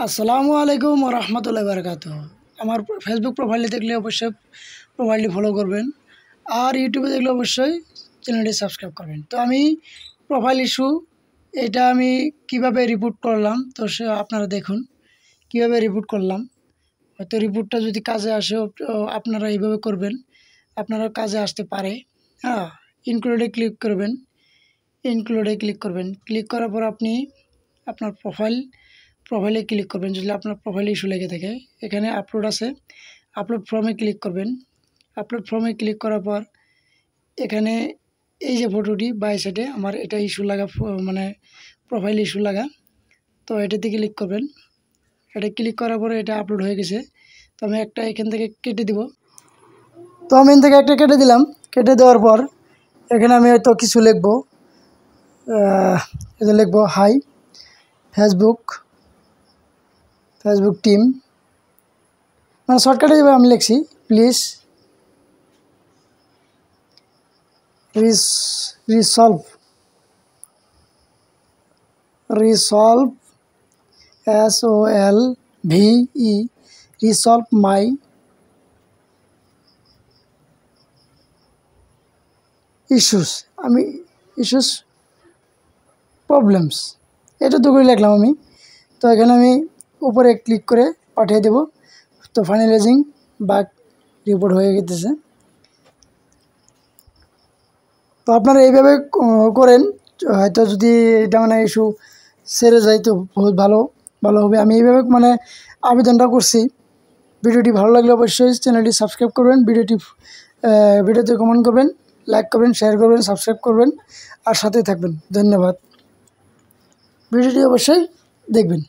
আসসালামু আলাইকুম ওয়া রাহমাতুল্লাহি ওয়া বারাকাতুহু। আমার ফেসবুক প্রোফাইলে দেখলে অবশ্যই প্রোফাইলটি ফলো করবেন, আর ইউটিউবে দেখলে অবশ্যই চ্যানেলটি সাবস্ক্রাইব করবেন। তো আমি প্রোফাইল ইস্যু এটা আমি কিভাবে রিপোর্ট করলাম, তো সে আপনারা দেখুন কিভাবে রিপোর্ট করলাম। হয়তো রিপোর্টটা যদি কাজে আসে আপনারা এইভাবে করবেন, আপনারা কাজে আসতে পারে। হ্যাঁ, ইনক্লুডে ক্লিক করবেন, ক্লিক করার পর আপনি আপনার প্রোফাইলে ক্লিক করবেন। যদি আপনার প্রোফাইলে ইস্যু লেগে থাকে, এখানে আপলোড আছে, আপলোড ফর্মে ক্লিক করবেন। আপলোড ফর্মে ক্লিক করার পর এখানে এই যে ফটোটি বাই সাইডে আমার এটা ইস্যু লাগা, মানে প্রোফাইল ইস্যু লাগা, তো এটাতে ক্লিক করবেন। এটা ক্লিক করার পরে এটা আপলোড হয়ে গেছে। তো আমি একটা এখান থেকে কেটে দিব। তো আমি এখান থেকে একটা কেটে দিলাম। কেটে দেওয়ার পর এখানে আমি হয়তো কিছু লিখবো, এটা লিখবো হাই ফেসবুক টিম, মানে শর্টকাটে আমি লিখছি, please resolve SOLVE resolve my issues, আমি ইস্যুস প্রবলেমস, এটা দুটোই লিখলাম আমি। তো এখানে আমি উপরে ক্লিক করে পাঠিয়ে দেব। তো ফাইনালাইজিং বাগ রিপোর্ট হয়ে গেছে। তো আপনারা এইভাবে করেন, হয়তো যদি এটা মানে ইস্যু সেরে যায় তো বহুত ভালো হবে। আমি এইভাবে মানে আবেদনটা করছি। ভিডিওটি ভালো লাগলে অবশ্যই চ্যানেলটি সাবস্ক্রাইব করবেন, ভিডিওতে কমেন্ট করবেন, লাইক করবেন, শেয়ার করবেন, সাবস্ক্রাইব করবেন আর সাথে থাকবেন। ধন্যবাদ। ভিডিওটি অবশ্যই দেখবেন।